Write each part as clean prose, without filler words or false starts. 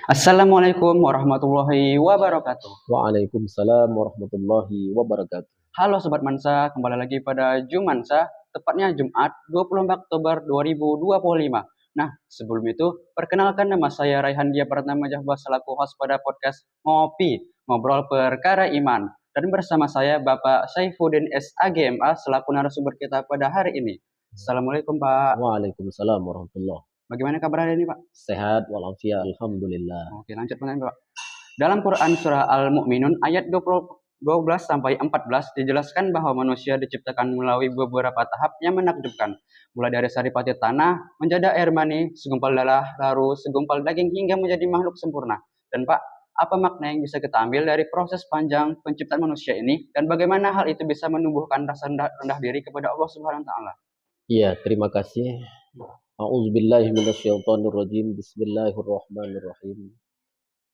Assalamualaikum warahmatullahi wabarakatuh. Waalaikumsalam warahmatullahi wabarakatuh. Halo Sobat Mansa, kembali lagi pada Jumansa, tepatnya Jumat 24 Oktober 2025. Nah, sebelum itu, perkenalkan nama saya Raihan Dia Pratama Jahbah selaku host pada podcast Ngopi, Ngobrol Perkara Iman. Dan bersama saya Bapak Saifuddin SAGMA selaku narasumber kita pada hari ini. Assalamualaikum Pak. Waalaikumsalam warahmatullahi. Bagaimana kabar hari ini Pak? Sehat walafiat, alhamdulillah. Oke, lanjut Pak. Dalam Quran surah Al-Mu'minun ayat 12 sampai 14 dijelaskan bahwa manusia diciptakan melalui beberapa tahap yang menakjubkan. Mulai dari saripati tanah, menjadi air mani, segumpal darah, lalu segumpal daging hingga menjadi makhluk sempurna. Dan Pak, apa makna yang bisa kita ambil dari proses panjang penciptaan manusia ini dan bagaimana hal itu bisa menumbuhkan rasa rendah diri kepada Allah Subhanahu wa taala? Iya, terima kasih. A'udzubillahi minasyaitonirrajim. Bismillahirrahmanirrahim.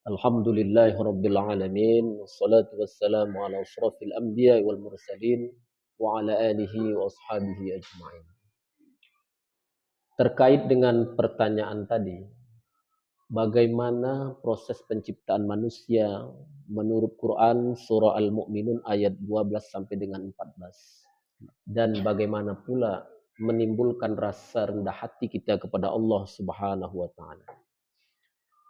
Alhamdulillahirabbil alamin. Wassalatu wassalamu ala asyrafil anbiya'i wal mursalin wa ala alihi wa ashabihi ajmain. Terkait dengan pertanyaan tadi, bagaimana proses penciptaan manusia menurut Quran surah Al-Mu'minun ayat 12 sampai dengan 14. Dan bagaimana pula menimbulkan rasa rendah hati kita kepada Allah Subhanahu wa taala.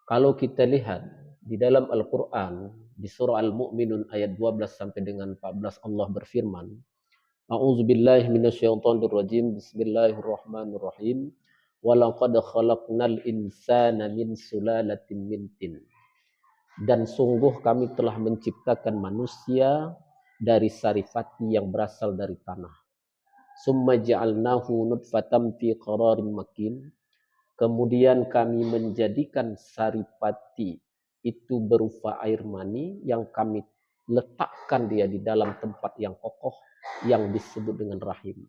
Kalau kita lihat di dalam Al-Quran di surah Al-Mu'minun ayat 12 sampai dengan 14 Allah berfirman, A'udzubillahi minasyaitonirrajim. Bismillahirrahmanirrahim. Walaqad khalaqnal insana min sulalatin min tin. Dan sungguh kami telah menciptakan manusia dari saripati yang berasal dari tanah. Summa ja'alnahu nutfatan fi qararin makin. Kemudian kami menjadikan saripati itu berupa air mani yang kami letakkan dia di dalam tempat yang kokoh yang disebut dengan rahim.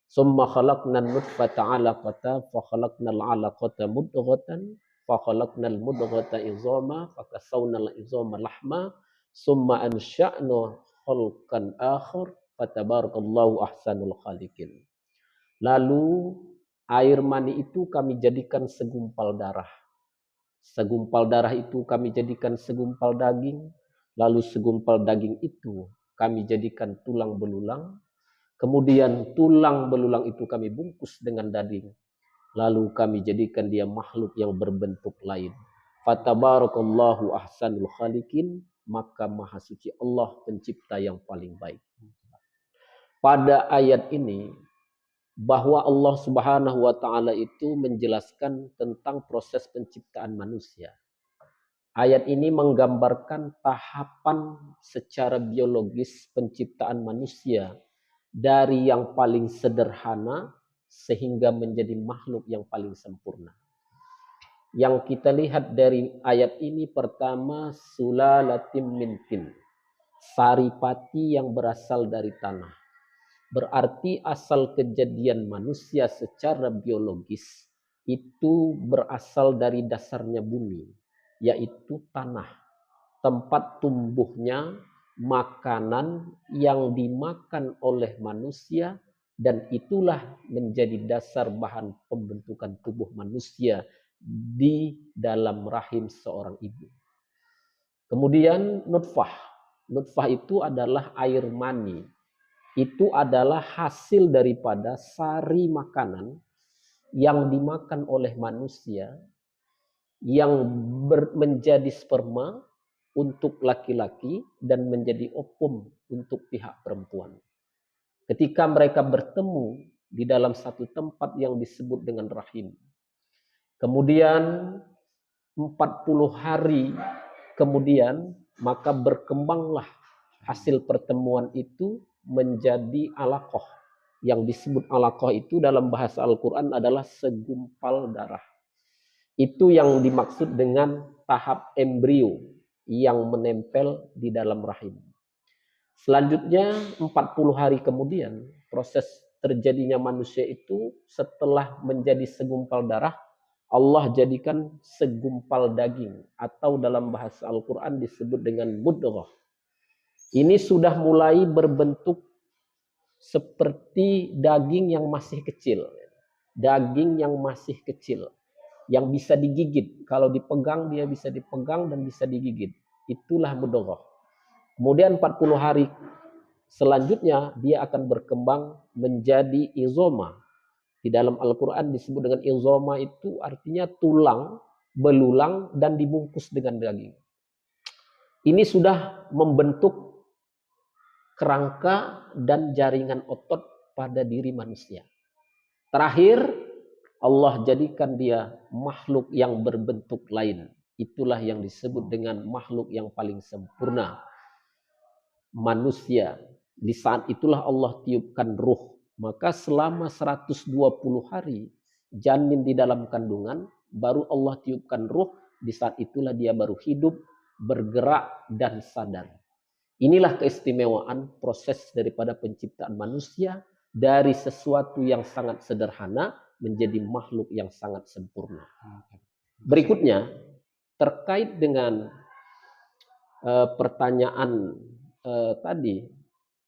Summa khalaqnan nutfata 'alaqata fa khalaqnal 'alaqata mudghatan fa khalaqnal mudghata izama fa kasawnal izama lahma summa ansha'na khalqan akhar fatabarakallahu ahsanul khaliqin. Lalu air mani itu kami jadikan segumpal darah. Segumpal darah itu kami jadikan segumpal daging. Lalu segumpal daging itu kami jadikan tulang belulang. Kemudian tulang belulang itu kami bungkus dengan daging. Lalu kami jadikan dia makhluk yang berbentuk lain. Fatabarakallahu ahsanul khaliqin. Maka maha suci Allah pencipta yang paling baik. Pada ayat ini, bahwa Allah Subhanahu wa taala itu menjelaskan tentang proses penciptaan manusia. Ayat ini menggambarkan tahapan secara biologis penciptaan manusia dari yang paling sederhana sehingga menjadi makhluk yang paling sempurna. Yang kita lihat dari ayat ini pertama sulalatim min tin. Saripati yang berasal dari tanah. Berarti asal kejadian manusia secara biologis itu berasal dari dasarnya bumi, yaitu tanah. Tempat tumbuhnya makanan yang dimakan oleh manusia dan itulah menjadi dasar bahan pembentukan tubuh manusia di dalam rahim seorang ibu. Kemudian nutfah. Nutfah itu adalah air mani. Itu adalah hasil daripada sari makanan yang dimakan oleh manusia yang menjadi sperma untuk laki-laki dan menjadi ovum untuk pihak perempuan. Ketika mereka bertemu di dalam satu tempat yang disebut dengan rahim. Kemudian 40 hari kemudian maka berkembanglah hasil pertemuan itu menjadi alaqah. Yang disebut alaqah itu dalam bahasa Al-Quran adalah segumpal darah. Itu yang dimaksud dengan tahap embrio yang menempel di dalam rahim. Selanjutnya 40 hari kemudian proses terjadinya manusia itu setelah menjadi segumpal darah, Allah jadikan segumpal daging atau dalam bahasa Al-Quran disebut dengan mudghah. Ini sudah mulai berbentuk seperti daging yang masih kecil. Daging yang masih kecil. yang bisa digigit. Kalau dipegang dia bisa dipegang dan bisa digigit. Itulah mudghah. Kemudian 40 hari selanjutnya dia akan berkembang menjadi izoma. Di dalam Al-Quran disebut dengan izoma, itu artinya tulang, belulang, dan dibungkus dengan daging. Ini sudah membentuk kerangka dan jaringan otot pada diri manusia. Terakhir, Allah jadikan dia makhluk yang berbentuk lain. Itulah yang disebut dengan makhluk yang paling sempurna, manusia. Di saat itulah Allah tiupkan ruh. Maka selama 120 hari janin di dalam kandungan, baru Allah tiupkan ruh. Di saat itulah dia baru hidup, bergerak, dan sadar. Inilah keistimewaan proses daripada penciptaan manusia, dari sesuatu yang sangat sederhana menjadi makhluk yang sangat sempurna. Berikutnya, terkait dengan pertanyaan tadi,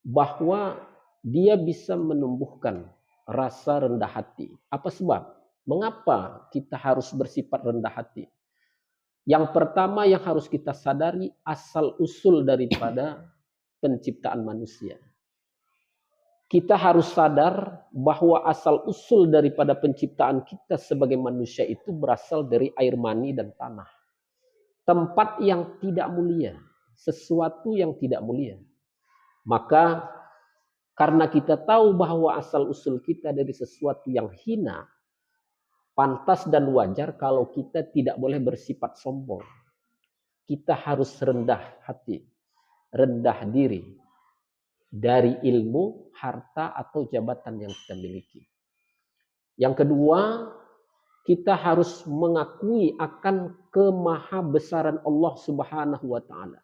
bahwa dia bisa menumbuhkan rasa rendah hati. Apa sebab? Mengapa kita harus bersifat rendah hati? Yang pertama yang harus kita sadari, asal usul daripada penciptaan manusia. Kita harus sadar bahwa asal usul daripada penciptaan kita sebagai manusia itu berasal dari air mani dan tanah. Tempat yang tidak mulia, sesuatu yang tidak mulia. Maka karena kita tahu bahwa asal usul kita dari sesuatu yang hina, pantas dan wajar kalau kita tidak boleh bersifat sombong. Kita harus rendah hati, rendah diri dari ilmu, harta, atau jabatan yang kita miliki. Yang kedua, kita harus mengakui akan kemahabesaran Allah Subhanahu wa Ta'ala.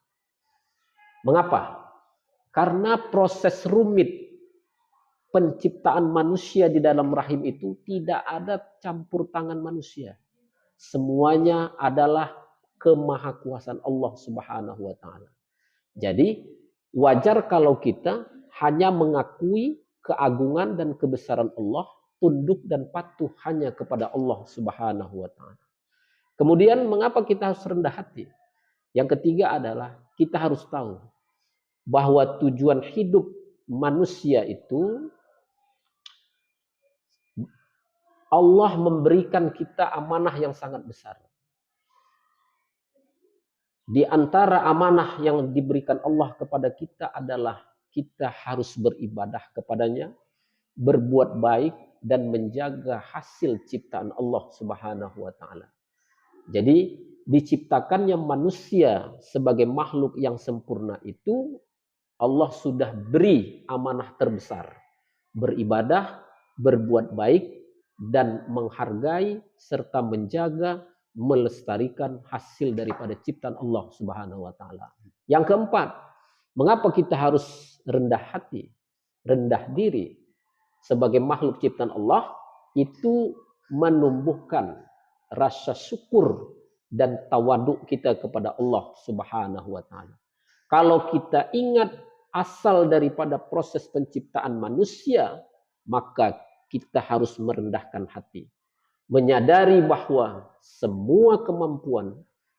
Mengapa? Karena proses rumit penciptaan manusia di dalam rahim itu tidak ada campur tangan manusia. Semuanya adalah kemahakuasaan Allah Subhanahu wa Ta'ala. Jadi wajar kalau kita hanya mengakui keagungan dan kebesaran Allah, tunduk dan patuh hanya kepada Allah Subhanahu wa Ta'ala. Kemudian mengapa kita harus rendah hati? Yang ketiga adalah kita harus tahu bahwa tujuan hidup manusia itu, Allah memberikan kita amanah yang sangat besar. Di antara amanah yang diberikan Allah kepada kita adalah kita harus beribadah kepadanya, berbuat baik, dan menjaga hasil ciptaan Allah Subhanahu wa Ta'ala. Jadi diciptakannya manusia sebagai makhluk yang sempurna itu, Allah sudah beri amanah terbesar. Beribadah, berbuat baik, dan menghargai serta menjaga, melestarikan hasil daripada ciptaan Allah Subhanahu wa Ta'ala. Yang keempat, mengapa kita harus rendah hati, rendah diri sebagai makhluk ciptaan Allah? Itu menumbuhkan rasa syukur dan tawaduk kita kepada Allah Subhanahu wa Ta'ala. Kalau kita ingat asal daripada proses penciptaan manusia, maka kita harus merendahkan hati. Menyadari bahwa semua kemampuan,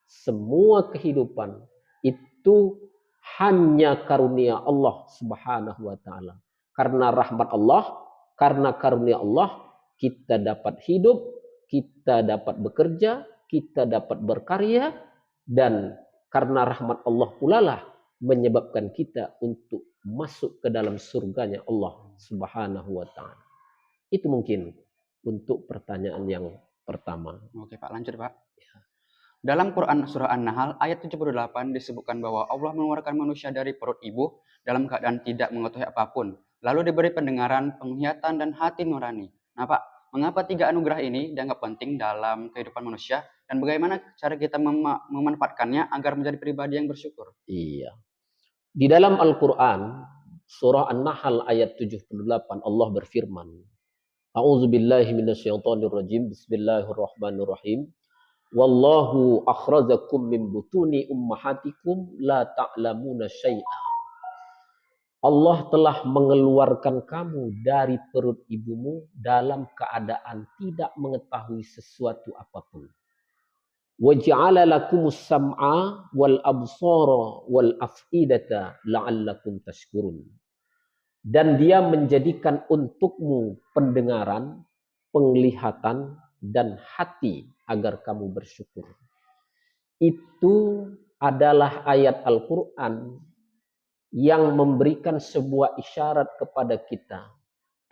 semua kehidupan itu hanya karunia Allah Subhanahu wa Ta'ala. Karena rahmat Allah, karena karunia Allah, kita dapat hidup, kita dapat bekerja, kita dapat berkarya, dan karena rahmat Allah pula lah menyebabkan kita untuk masuk ke dalam surganya Allah Subhanahu wa Ta'ala. Itu mungkin untuk pertanyaan yang pertama. Oke Pak, lanjut Pak. Dalam Quran Surah An-Nahl ayat 78 disebutkan bahwa Allah mengeluarkan manusia dari perut ibu dalam keadaan tidak mengetahui apapun, lalu diberi pendengaran, penglihatan, dan hati nurani. Nah Pak, mengapa 3 anugerah ini dianggap penting dalam kehidupan manusia, dan bagaimana cara kita memanfaatkannya agar menjadi pribadi yang bersyukur? Iya. Di dalam Al-Quran, surah An-Nahl ayat 78, Allah berfirman, A'udzubillahi minasyaitonirrajim, bismillahirrahmanirrahim. Wallahu akhrajakum min butuni ummahatikum la ta'lamuna syai'a. Allah telah mengeluarkan kamu dari perut ibumu dalam keadaan tidak mengetahui sesuatu apapun. وَجَعَلَ لَكُمُ السَّمْعَ وَالْأَبْصَارَ وَالْأَفْئِدَةَ لَعَلَّكُمْ تَشْكُرُونَ. Dan dia menjadikan untukmu pendengaran, penglihatan, dan hati agar kamu bersyukur. Itu adalah ayat Al-Quran yang memberikan sebuah isyarat kepada kita.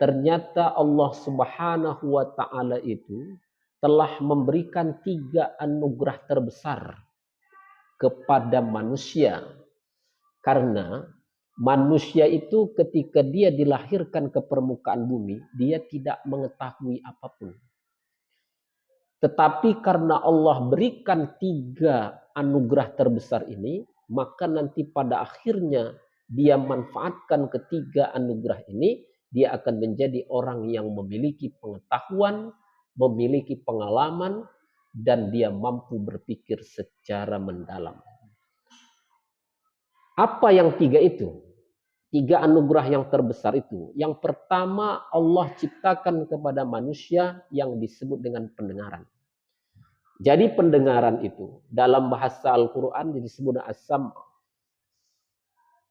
Ternyata Allah Subhanahu wa Ta'ala itu telah memberikan 3 anugerah terbesar kepada manusia. Karena manusia itu ketika dia dilahirkan ke permukaan bumi, dia tidak mengetahui apapun. Tetapi karena Allah berikan 3 anugerah terbesar ini, maka nanti pada akhirnya dia manfaatkan ketiga anugerah ini, dia akan menjadi orang yang memiliki pengetahuan, memiliki pengalaman, dan dia mampu berpikir secara mendalam. Apa yang 3 itu? 3 anugerah yang terbesar itu. Yang pertama, Allah ciptakan kepada manusia yang disebut dengan pendengaran. Jadi pendengaran itu dalam bahasa Al-Quran disebut as-sam'.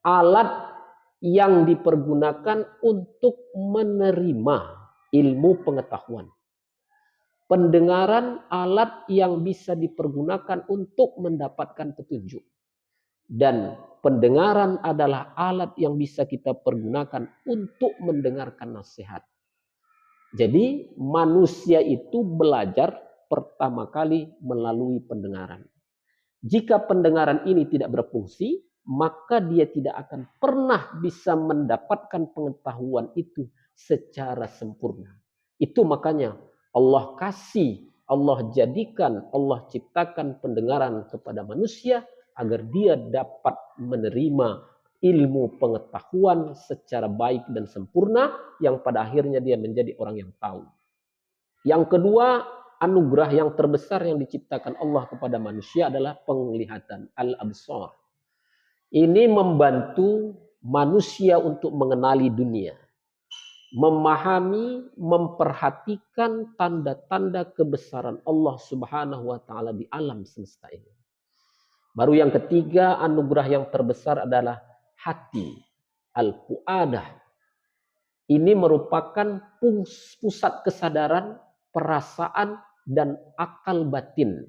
Alat yang dipergunakan untuk menerima ilmu pengetahuan. Pendengaran alat yang bisa dipergunakan untuk mendapatkan petunjuk. Dan pendengaran adalah alat yang bisa kita pergunakan untuk mendengarkan nasihat. Jadi manusia itu belajar pertama kali melalui pendengaran. Jika pendengaran ini tidak berfungsi, maka dia tidak akan pernah bisa mendapatkan pengetahuan itu secara sempurna. Itu makanya Allah kasih, Allah jadikan, Allah ciptakan pendengaran kepada manusia agar dia dapat menerima ilmu pengetahuan secara baik dan sempurna yang pada akhirnya dia menjadi orang yang tahu. Yang kedua, anugerah yang terbesar yang diciptakan Allah kepada manusia adalah penglihatan, al-absar. Ini membantu manusia untuk mengenali dunia, memahami, memperhatikan tanda-tanda kebesaran Allah Subhanahu wa Ta'ala di alam semesta ini. Baru yang ketiga, anugerah yang terbesar adalah hati, al-fuadah. Ini merupakan pusat kesadaran, perasaan, dan akal batin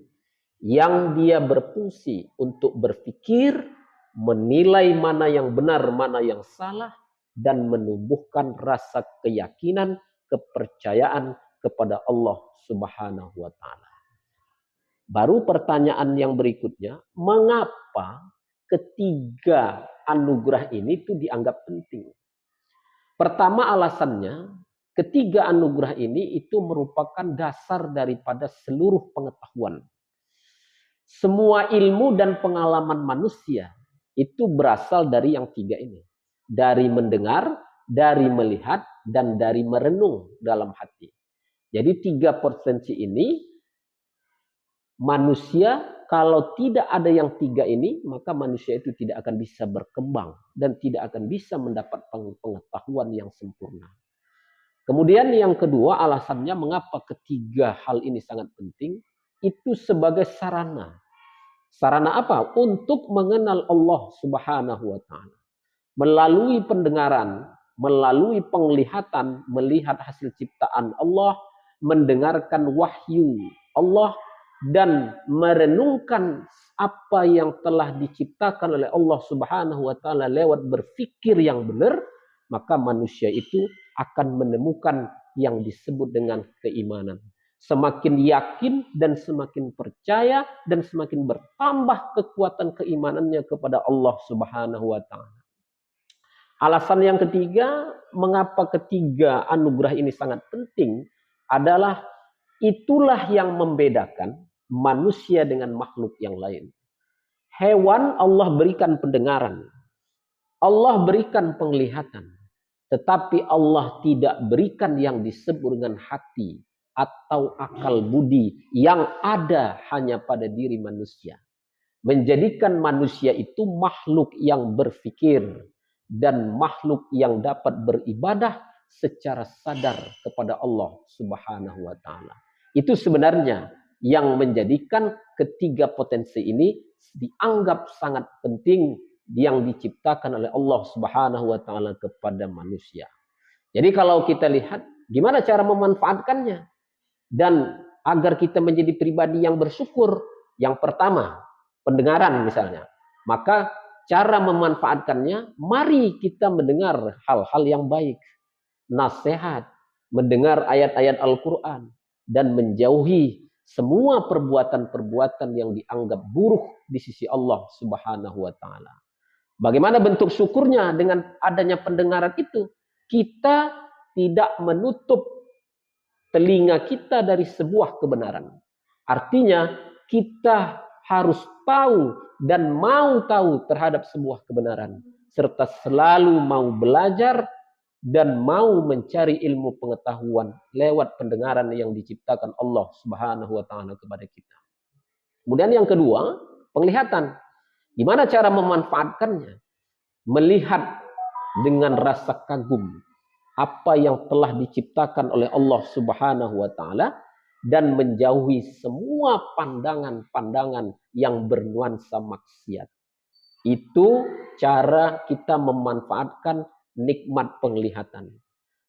yang dia berfungsi untuk berpikir, menilai mana yang benar, mana yang salah, dan menumbuhkan rasa keyakinan, kepercayaan kepada Allah Subhanahu wa Ta'ala. Baru pertanyaan yang berikutnya, mengapa ketiga anugerah ini itu dianggap penting? Pertama alasannya, ketiga anugerah ini itu merupakan dasar daripada seluruh pengetahuan. Semua ilmu dan pengalaman manusia itu berasal dari yang 3 ini. Dari mendengar, dari melihat, dan dari merenung dalam hati. Jadi 3 potensi ini, manusia kalau tidak ada yang 3 ini, maka manusia itu tidak akan bisa berkembang dan tidak akan bisa mendapat pengetahuan yang sempurna. Kemudian yang kedua, alasannya mengapa ketiga hal ini sangat penting, itu sebagai sarana. Sarana apa? Untuk mengenal Allah Subhanahu wa Ta'ala. Melalui pendengaran, melalui penglihatan, melihat hasil ciptaan Allah, mendengarkan wahyu Allah, dan merenungkan apa yang telah diciptakan oleh Allah Subhanahu wa Ta'ala lewat berpikir yang benar, maka manusia itu akan menemukan yang disebut dengan keimanan. Semakin yakin dan semakin percaya dan semakin bertambah kekuatan keimanannya kepada Allah Subhanahu wa Ta'ala. Alasan yang ketiga, mengapa ketiga anugerah ini sangat penting adalah itulah yang membedakan manusia dengan makhluk yang lain. Hewan Allah berikan pendengaran, Allah berikan penglihatan, tetapi Allah tidak berikan yang disebut dengan hati atau akal budi yang ada hanya pada diri manusia. Menjadikan manusia itu makhluk yang berpikir, dan makhluk yang dapat beribadah secara sadar kepada Allah Subhanahu wa taala. Itu sebenarnya yang menjadikan ketiga potensi ini dianggap sangat penting yang diciptakan oleh Allah Subhanahu wa taala kepada manusia. Jadi kalau kita lihat gimana cara memanfaatkannya dan agar kita menjadi pribadi yang bersyukur, yang pertama pendengaran misalnya. Maka cara memanfaatkannya, mari kita mendengar hal-hal yang baik, nasihat, mendengar ayat-ayat Al-Quran, dan menjauhi semua perbuatan-perbuatan yang dianggap buruk di sisi Allah Subhanahu wa taala. Bagaimana bentuk syukurnya dengan adanya pendengaran itu? Kita tidak menutup telinga kita dari sebuah kebenaran. Artinya kita harus tahu dan mau tahu terhadap sebuah kebenaran, serta selalu mau belajar dan mau mencari ilmu pengetahuan lewat pendengaran yang diciptakan Allah Subhanahu wa taala kepada kita. Kemudian yang kedua, penglihatan. Gimana cara memanfaatkannya? Melihat dengan rasa kagum apa yang telah diciptakan oleh Allah Subhanahu wa taala dan menjauhi semua pandangan-pandangan yang bernuansa maksiat. Itu cara kita memanfaatkan nikmat penglihatan.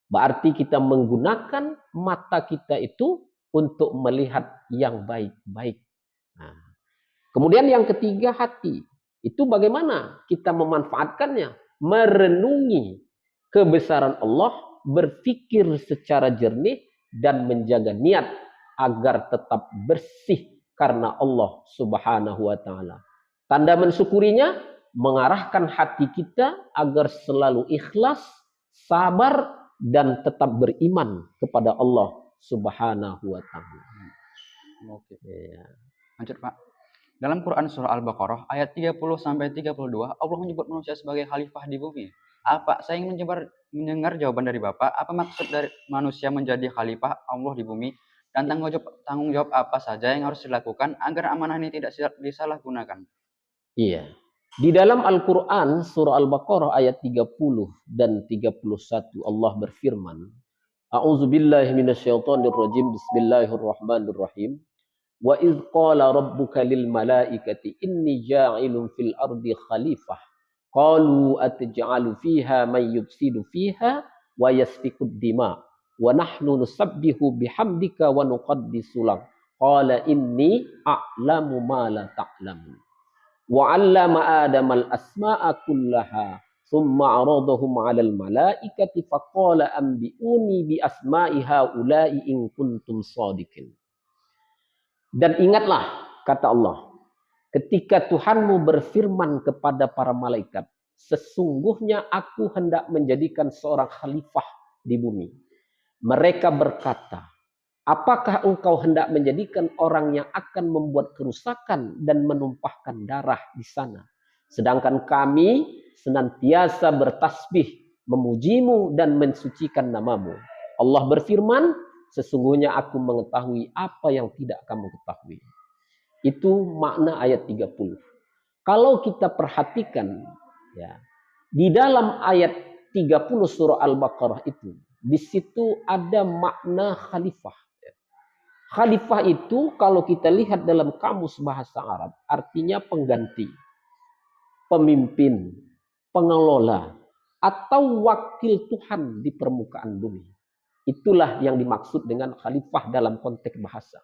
Berarti kita menggunakan mata kita itu untuk melihat yang baik-baik. Nah, kemudian yang ketiga, hati. Itu bagaimana kita memanfaatkannya? Merenungi kebesaran Allah, berpikir secara jernih, dan menjaga niat agar tetap bersih karena Allah Subhanahu wa taala. Tanda mensyukurinya, mengarahkan hati kita agar selalu ikhlas, sabar, dan tetap beriman kepada Allah Subhanahu wa taala. Oke. Ya. Lanjut, Pak. Dalam Quran surah Al-Baqarah ayat 30 sampai 32 Allah menyebut manusia sebagai khalifah di bumi. Apa? Saya ingin mendengar jawaban dari Bapak. Apa maksud dari manusia menjadi khalifah Allah di bumi dan tanggung jawab apa saja yang harus dilakukan agar amanah ini tidak disalahgunakan? Iya. Di dalam Al-Quran surah Al-Baqarah ayat 30 dan 31 Allah berfirman, A'udzubillahi minasyaitonirrajim, Bismillahirrahmanirrahim. Wa idh qala rabbuka lil malaikati inni ja'ilun fil ardi khalifah. Qalu atja'alu fiha man yufsidu fiha wa yasfikud dima wa nahnu nusabbihu bihamdika wa nuqaddisu lak. Qala inni a'lamu ma la ta'lamun. Wa 'allama Adama al-asma'a kullaha thumma 'aradahum 'alal malaikati faqala anbi'uni bi asma'i haula'i in kuntum shadiqin. Dan ingatlah, kata Allah, ketika Tuhanmu berfirman kepada para malaikat, sesungguhnya aku hendak menjadikan seorang khalifah di bumi. Mereka berkata, apakah engkau hendak menjadikan orang yang akan membuat kerusakan dan menumpahkan darah di sana? Sedangkan kami senantiasa bertasbih, memujimu dan mensucikan namamu. Allah berfirman, sesungguhnya aku mengetahui apa yang tidak kamu ketahui. Itu makna ayat 30. Kalau kita perhatikan, ya, di dalam ayat 30 surah Al-Baqarah itu, di situ ada makna khalifah. Khalifah itu kalau kita lihat dalam kamus bahasa Arab, artinya pengganti, pemimpin, pengelola, atau wakil Tuhan di permukaan bumi. Itulah yang dimaksud dengan khalifah dalam konteks bahasa.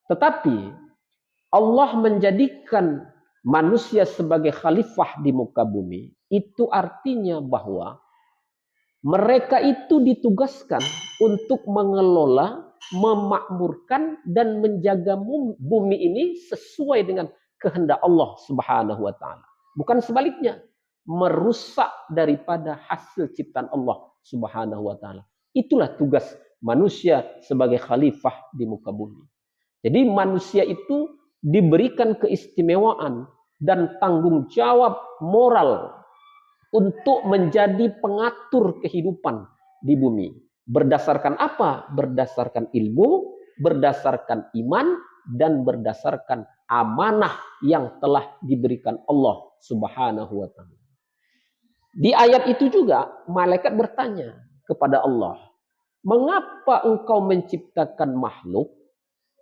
Tetapi Allah menjadikan manusia sebagai khalifah di muka bumi, itu artinya bahwa mereka itu ditugaskan untuk mengelola, memakmurkan, dan menjaga bumi ini sesuai dengan kehendak Allah Subhanahu wa taala. Bukan sebaliknya, merusak daripada hasil ciptaan Allah Subhanahu wa taala. Itulah tugas manusia sebagai khalifah di muka bumi. Jadi manusia itu diberikan keistimewaan dan tanggung jawab moral untuk menjadi pengatur kehidupan di bumi. Berdasarkan apa? Berdasarkan ilmu, berdasarkan iman, dan berdasarkan amanah yang telah diberikan Allah Subhanahu wa taala. Di ayat itu juga malaikat bertanya kepada Allah, mengapa engkau menciptakan makhluk,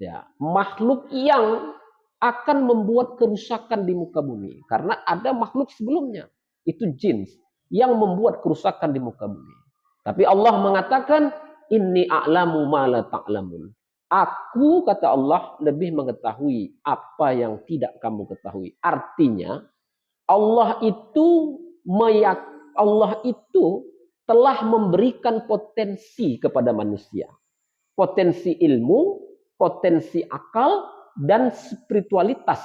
ya, makhluk yang akan membuat kerusakan di muka bumi? Karena ada makhluk sebelumnya, itu jin, yang membuat kerusakan di muka bumi. Tapi Allah mengatakan, inni a'lamu ma la ta'lamun. Aku, kata Allah, lebih mengetahui apa yang tidak kamu ketahui. Artinya, Allah itu Allah itu telah memberikan potensi kepada manusia. Potensi ilmu, potensi akal, dan spiritualitas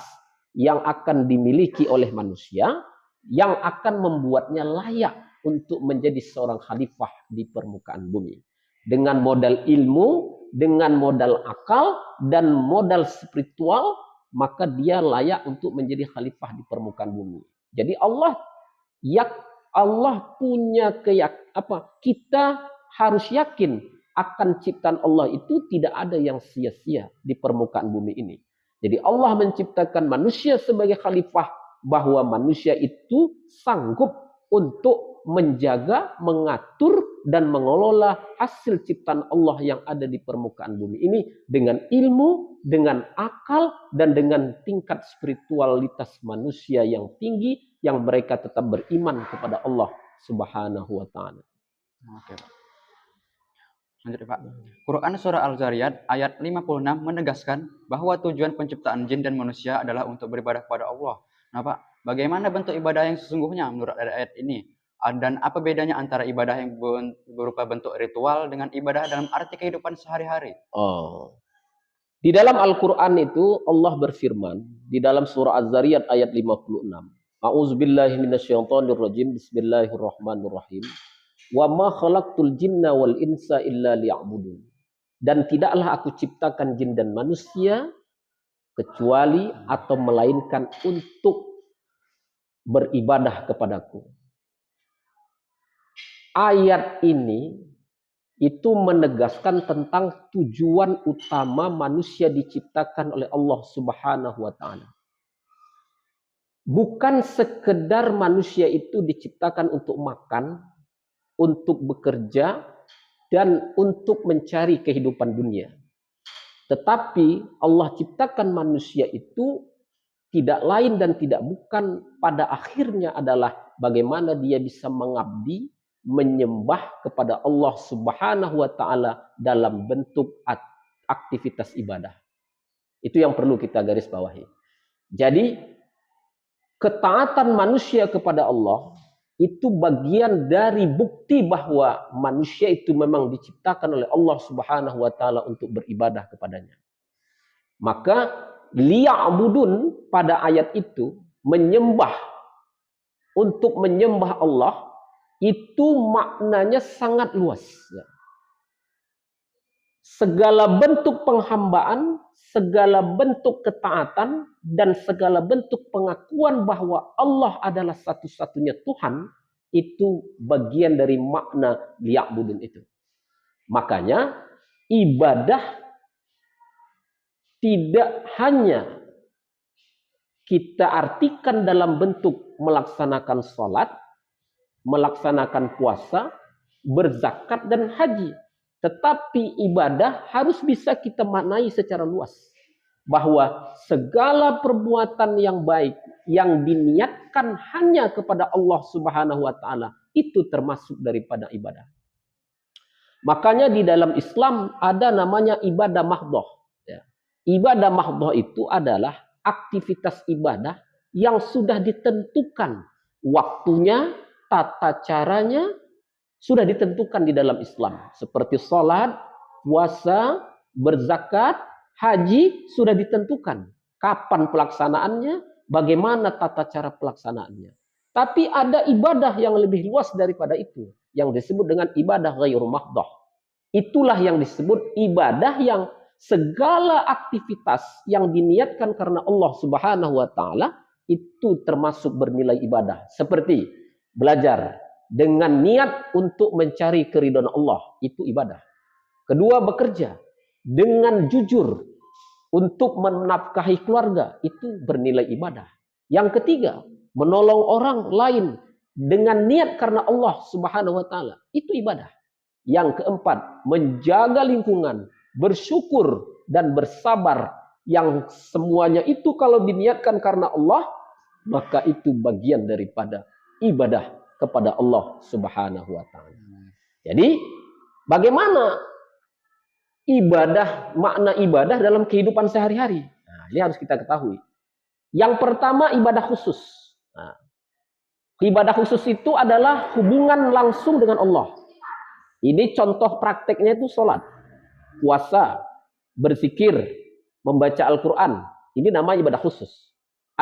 yang akan dimiliki oleh manusia yang akan membuatnya layak untuk menjadi seorang khalifah di permukaan bumi. Dengan modal ilmu, dengan modal akal, dan modal spiritual, maka dia layak untuk menjadi khalifah di permukaan bumi. Jadi Allah punya kita harus yakin akan ciptaan Allah itu tidak ada yang sia-sia di permukaan bumi ini. Jadi Allah menciptakan manusia sebagai khalifah, bahwa manusia itu sanggup untuk menjaga, mengatur, dan mengelola hasil ciptaan Allah yang ada di permukaan bumi ini dengan ilmu, dengan akal, dan dengan tingkat spiritualitas manusia yang tinggi, yang mereka tetap beriman kepada Allah Subhanahu wa Ta'ala. Oke, Pak. Lanjut, Pak. Quran Surah Al-Zariyat ayat 56 menegaskan bahwa tujuan penciptaan jin dan manusia adalah untuk beribadah kepada Allah. Nah, Pak, bagaimana bentuk ibadah yang sesungguhnya menurut ayat ini? Dan apa bedanya antara ibadah yang berupa bentuk ritual dengan ibadah dalam arti kehidupan sehari-hari? Di dalam Al-Quran itu Allah berfirman di dalam surah Az-Zariyat ayat 56. A'udzubillahi minasyaitonirrajim. Bismillahirrahmanirrahim. Wa ma khalaqtul jinna wal insa illa liya'budun. Dan tidaklah aku ciptakan jin dan manusia kecuali atau melainkan untuk beribadah kepadaku. Ayat ini itu menegaskan tentang tujuan utama manusia diciptakan oleh Allah Subhanahu wa Ta'ala. Bukan sekedar manusia itu diciptakan untuk makan, untuk bekerja, dan untuk mencari kehidupan dunia. Tetapi Allah ciptakan manusia itu tidak lain dan tidak bukan pada akhirnya adalah bagaimana dia bisa mengabdi, menyembah kepada Allah Subhanahu wa Ta'ala dalam bentuk aktivitas ibadah. Itu yang perlu kita garis bawahi. Jadi ketaatan manusia kepada Allah itu bagian dari bukti bahwa manusia itu memang diciptakan oleh Allah Subhanahu wa Ta'ala untuk beribadah kepadanya. Maka liya'budun pada ayat itu menyembah, untuk menyembah Allah itu maknanya sangat luas. Segala bentuk penghambaan, segala bentuk ketaatan, dan segala bentuk pengakuan bahwa Allah adalah satu-satunya Tuhan, itu bagian dari makna liya'budun itu. Makanya ibadah tidak hanya kita artikan dalam bentuk melaksanakan sholat, melaksanakan puasa, berzakat, dan haji. Tetapi ibadah harus bisa kita maknai secara luas. Bahwa segala perbuatan yang baik yang diniatkan hanya kepada Allah Subhanahu wa Ta'ala itu termasuk daripada ibadah. Makanya di dalam Islam ada namanya ibadah mahdhah. Ibadah mahdhah itu adalah aktivitas ibadah yang sudah ditentukan waktunya, tata caranya sudah ditentukan di dalam Islam. Seperti sholat, puasa, berzakat, haji sudah ditentukan. Kapan pelaksanaannya, bagaimana tata cara pelaksanaannya. Tapi ada ibadah yang lebih luas daripada itu, yang disebut dengan ibadah ghairu mahdhah. Itulah yang disebut ibadah yang segala aktivitas yang diniatkan karena Allah Subhanahu wa Ta'ala itu termasuk bernilai ibadah. Seperti belajar dengan niat untuk mencari keridhaan Allah, itu ibadah. Kedua, bekerja dengan jujur untuk menafkahi keluarga, itu bernilai ibadah. Yang ketiga, menolong orang lain dengan niat karena Allah Subhanahu wa taala, itu ibadah. Yang keempat, menjaga lingkungan, bersyukur dan bersabar, yang semuanya itu kalau diniatkan karena Allah, maka itu bagian daripada ibadah kepada Allah Subhanahu wa taala. Jadi, bagaimana ibadah, makna ibadah dalam kehidupan sehari-hari? Nah, ini harus kita ketahui. Yang pertama, ibadah khusus. Nah, ibadah khusus itu adalah hubungan langsung dengan Allah. Ini contoh prakteknya itu sholat, puasa, berzikir, membaca Al-Quran. Ini namanya ibadah khusus.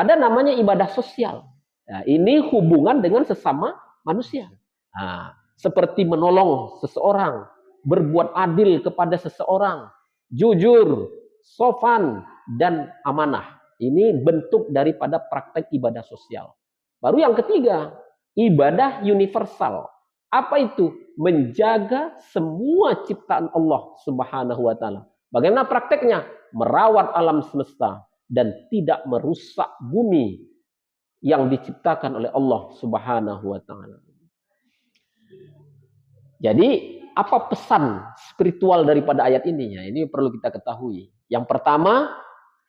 Ada namanya ibadah sosial. Nah, ini hubungan dengan sesama manusia. Nah, seperti menolong seseorang, berbuat adil kepada seseorang, jujur, sopan, dan amanah. Ini bentuk daripada praktek ibadah sosial. Baru yang ketiga, ibadah universal. Apa itu? Menjaga semua ciptaan Allah Subhanahu wa taala. Bagaimana prakteknya? Merawat alam semesta dan tidak merusak bumi yang diciptakan oleh Allah Subhanahu wa taala. Jadi, apa pesan spiritual daripada ayat ini? Ya, ini perlu kita ketahui. Yang pertama,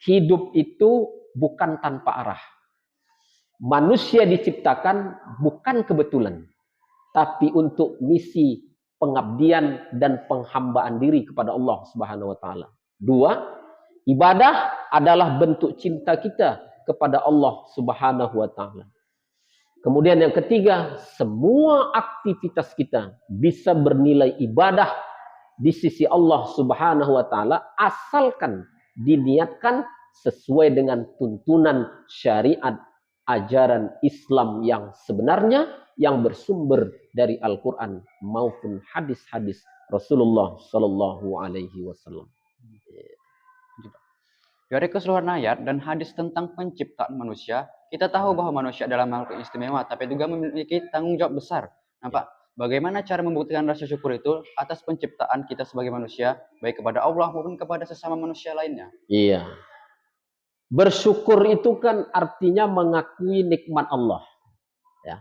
hidup itu bukan tanpa arah. Manusia diciptakan bukan kebetulan, tapi untuk misi pengabdian dan penghambaan diri kepada Allah Subhanahu wa taala. Dua, ibadah adalah bentuk cinta kita kepada Allah Subhanahu wa taala. Kemudian yang ketiga, semua aktivitas kita bisa bernilai ibadah di sisi Allah Subhanahu wa taala asalkan diniatkan sesuai dengan tuntunan syariat ajaran Islam yang sebenarnya, yang bersumber dari Al-Quran maupun hadis-hadis Rasulullah Sallallahu Alaihi Wasallam. Dari keseluruhan ayat dan hadis tentang penciptaan manusia, kita tahu bahwa manusia adalah makhluk istimewa, tapi juga memiliki tanggung jawab besar. Nah, Pak, bagaimana cara membuktikan rasa syukur itu atas penciptaan kita sebagai manusia, baik kepada Allah maupun kepada sesama manusia lainnya? Iya. Bersyukur itu kan artinya mengakui nikmat Allah. Ya.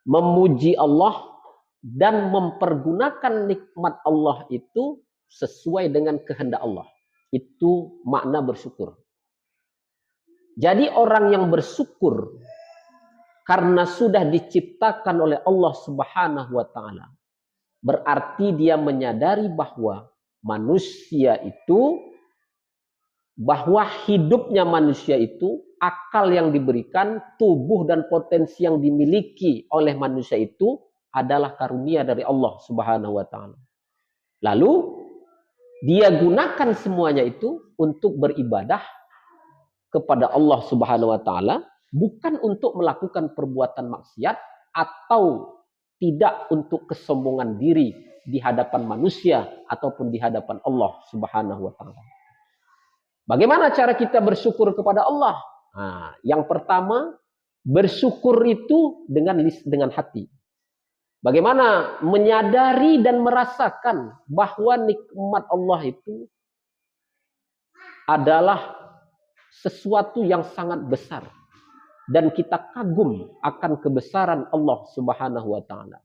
Memuji Allah dan mempergunakan nikmat Allah itu sesuai dengan kehendak Allah. Itu makna bersyukur. Jadi orang yang bersyukur karena sudah diciptakan oleh Allah Subhanahu wa taala, berarti dia menyadari bahwa manusia itu, bahwa hidupnya manusia itu, akal yang diberikan, tubuh dan potensi yang dimiliki oleh manusia itu adalah karunia dari Allah Subhanahu wa taala. Lalu dia gunakan semuanya itu untuk beribadah kepada Allah Subhanahu wa taala, bukan untuk melakukan perbuatan maksiat atau tidak untuk kesombongan diri di hadapan manusia ataupun di hadapan Allah Subhanahu wa taala. Bagaimana cara kita bersyukur kepada Allah? Nah, yang pertama, bersyukur itu dengan hati. Bagaimana menyadari dan merasakan bahwa nikmat Allah itu adalah sesuatu yang sangat besar. Dan kita kagum akan kebesaran Allah Subhanahu wa taala.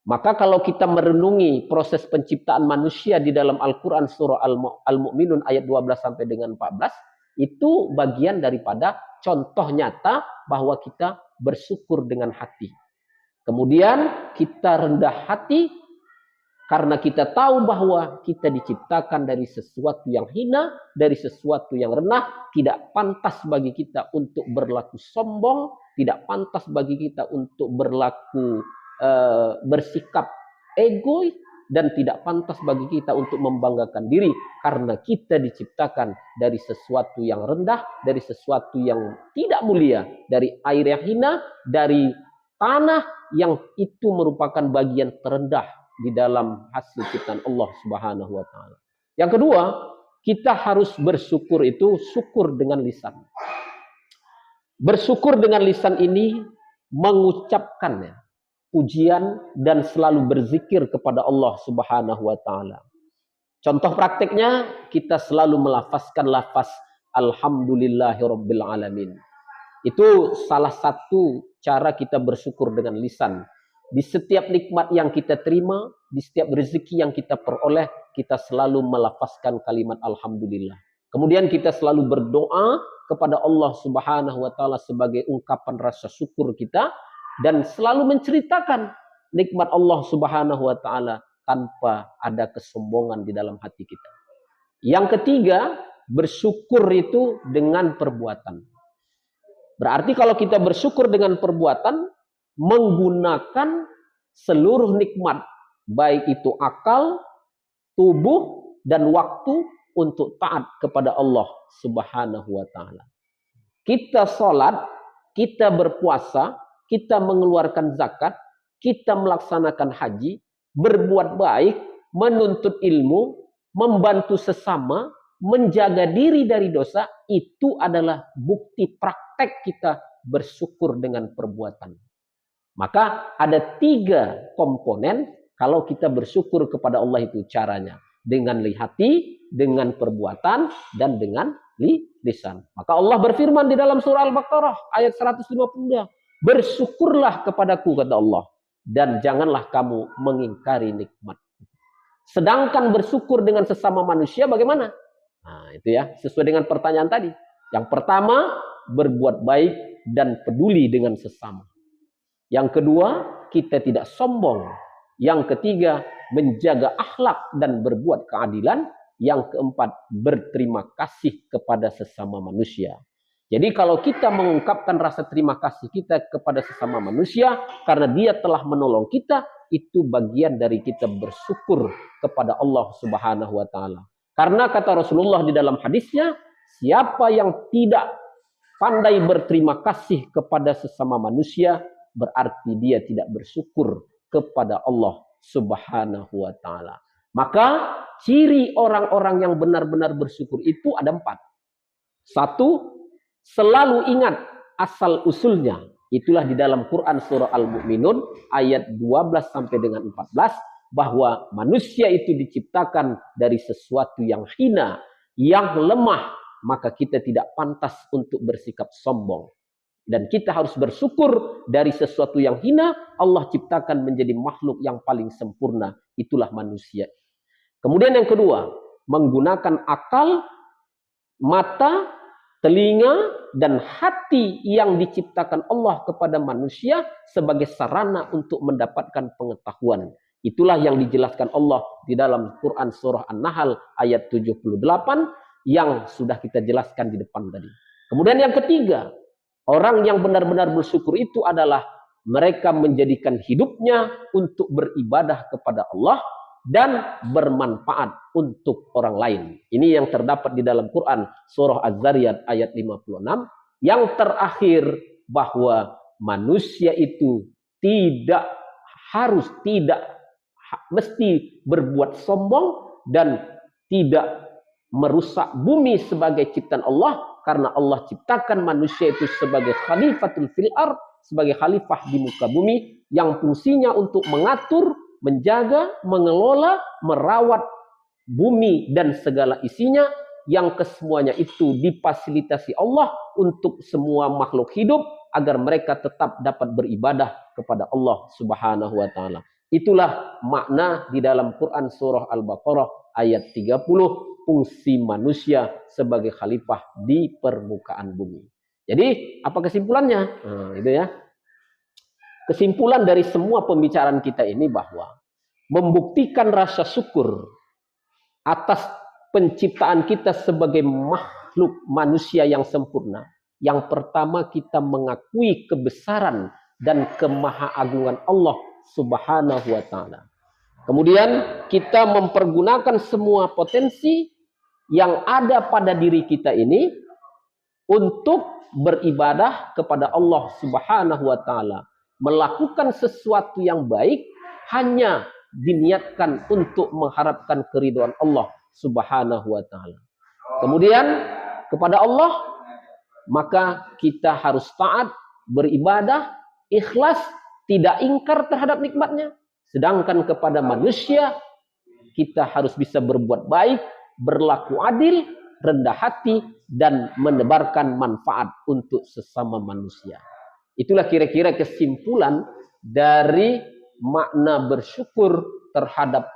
Maka kalau kita merenungi proses penciptaan manusia di dalam Al-Quran surah Al-Mu'minun ayat 12 sampai dengan 14, itu bagian daripada contoh nyata bahwa kita bersyukur dengan hati. Kemudian kita rendah hati karena kita tahu bahwa kita diciptakan dari sesuatu yang hina, dari sesuatu yang rendah, tidak pantas bagi kita untuk berlaku sombong, tidak pantas bagi kita untuk berlaku bersikap egois, dan tidak pantas bagi kita untuk membanggakan diri karena kita diciptakan dari sesuatu yang rendah, dari sesuatu yang tidak mulia, dari air yang hina, dari tanah yang itu merupakan bagian terendah di dalam hasil ciptaan Allah Subhanahu wa taala. Yang kedua, kita harus bersyukur itu syukur dengan lisan. Bersyukur dengan lisan ini mengucapkan pujian dan selalu berzikir kepada Allah Subhanahu wa taala. Contoh prakteknya, kita selalu melafazkan lafaz alhamdulillahirabbil alamin. Itu salah satu cara kita bersyukur dengan lisan. Di setiap nikmat yang kita terima, di setiap rezeki yang kita peroleh, kita selalu melafazkan kalimat alhamdulillah. Kemudian kita selalu berdoa kepada Allah Subhanahu wa taala sebagai ungkapan rasa syukur kita dan selalu menceritakan nikmat Allah Subhanahu wa taala tanpa ada kesombongan di dalam hati kita. Yang ketiga, bersyukur itu dengan perbuatan. Berarti kalau kita bersyukur dengan perbuatan, menggunakan seluruh nikmat, baik itu akal, tubuh, dan waktu untuk taat kepada Allah Subhanahu wa taala. Kita sholat, kita berpuasa, kita mengeluarkan zakat, kita melaksanakan haji, berbuat baik, menuntut ilmu, membantu sesama, menjaga diri dari dosa, itu adalah bukti praktek kita bersyukur dengan perbuatan. Maka ada 3 komponen kalau kita bersyukur kepada Allah itu caranya. Dengan hati, dengan perbuatan, dan dengan lisan. Maka Allah berfirman di dalam surah Al-Baqarah ayat 152. Bersyukurlah kepadaku, kata Allah. Dan janganlah kamu mengingkari nikmat. Sedangkan bersyukur dengan sesama manusia bagaimana? Nah itu ya, sesuai dengan pertanyaan tadi. Yang pertama, berbuat baik dan peduli dengan sesama. Yang kedua, kita tidak sombong. Yang ketiga, menjaga akhlak dan berbuat keadilan. Yang keempat, berterima kasih kepada sesama manusia. Jadi kalau kita mengungkapkan rasa terima kasih kita kepada sesama manusia karena dia telah menolong kita, itu bagian dari kita bersyukur kepada Allah Subhanahu wa taala. Karena kata Rasulullah di dalam hadisnya, siapa yang tidak pandai berterima kasih kepada sesama manusia, berarti dia tidak bersyukur kepada Allah Subhanahu wa taala. Maka ciri orang-orang yang benar-benar bersyukur itu ada 4. 1, selalu ingat asal usulnya. Itulah di dalam Quran surah Al-Mu'minun ayat 12 sampai dengan 14 bahwa manusia itu diciptakan dari sesuatu yang hina, yang lemah, maka kita tidak pantas untuk bersikap sombong. Dan kita harus bersyukur dari sesuatu yang hina, Allah ciptakan menjadi makhluk yang paling sempurna. Itulah manusia. Kemudian yang kedua, menggunakan akal, mata, telinga, dan hati yang diciptakan Allah kepada manusia sebagai sarana untuk mendapatkan pengetahuan. Itulah yang dijelaskan Allah di dalam Quran surah An-Nahl ayat 78 yang sudah kita jelaskan di depan tadi. Kemudian yang ketiga, orang yang benar-benar bersyukur itu adalah mereka menjadikan hidupnya untuk beribadah kepada Allah dan bermanfaat untuk orang lain. Ini yang terdapat di dalam Quran surah Az-Zariyat ayat 56. Yang terakhir, bahwa manusia itu tidak mesti berbuat sombong dan tidak merusak bumi sebagai ciptaan Allah, karena Allah ciptakan manusia itu sebagai khalifatul fil ard, sebagai khalifah di muka bumi yang fungsinya untuk mengatur, menjaga, mengelola, merawat bumi dan segala isinya, yang kesemuanya itu difasilitasi Allah untuk semua makhluk hidup agar mereka tetap dapat beribadah kepada Allah Subhanahu wa taala. Itulah makna di dalam Quran surah Al-Baqarah ayat 30, fungsi manusia sebagai khalifah di permukaan bumi. Jadi apa kesimpulannya? Nah, itu ya. Kesimpulan dari semua pembicaraan kita ini bahwa membuktikan rasa syukur atas penciptaan kita sebagai makhluk manusia yang sempurna. Yang pertama, kita mengakui kebesaran dan kemahaagungan Allah Subhanahu wa taala. Kemudian kita mempergunakan semua potensi yang ada pada diri kita ini untuk beribadah kepada Allah Subhanahu wa taala. Melakukan sesuatu yang baik hanya diniatkan untuk mengharapkan keridhaan Allah Subhanahu wa taala. Kemudian kepada Allah maka kita harus taat, beribadah, ikhlas, tidak ingkar terhadap nikmatnya. Sedangkan kepada manusia kita harus bisa berbuat baik, berlaku adil, rendah hati, dan menebarkan manfaat untuk sesama manusia. Itulah kira-kira kesimpulan dari makna bersyukur terhadap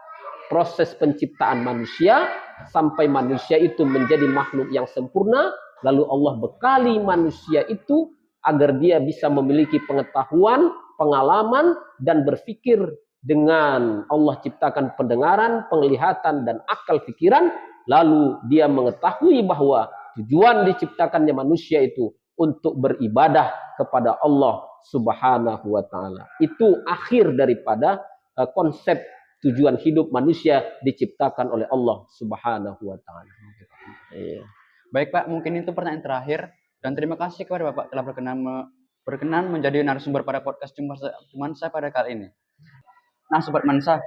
proses penciptaan manusia sampai manusia itu menjadi makhluk yang sempurna, lalu Allah bekali manusia itu agar dia bisa memiliki pengetahuan, pengalaman, dan berpikir dengan Allah ciptakan pendengaran, penglihatan, dan akal pikiran, lalu dia mengetahui bahwa tujuan diciptakannya manusia itu untuk beribadah kepada Allah Subhanahu wa taala. Itu akhir daripada konsep tujuan hidup manusia diciptakan oleh Allah Subhanahu wa taala. Iya. Baik Pak, mungkin itu pertanyaan terakhir dan terima kasih kepada Bapak telah berkenan menjadi narasumber pada podcast Cumansa pada kali ini. Nah, Sobat Mansa,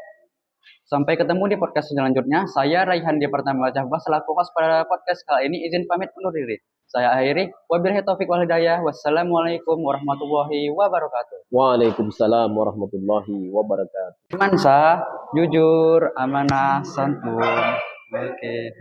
sampai ketemu di podcast selanjutnya. Saya Raihan di Pertama Cahbah selaku host pada podcast kali ini izin pamit undur diri. Saya akhiri. Wabillahi taufiq wal hidayah. Wassalamualaikum warahmatullahi wabarakatuh. Waalaikumsalam warahmatullahi wabarakatuh. Mansa, jujur, amanah, santun. Oke.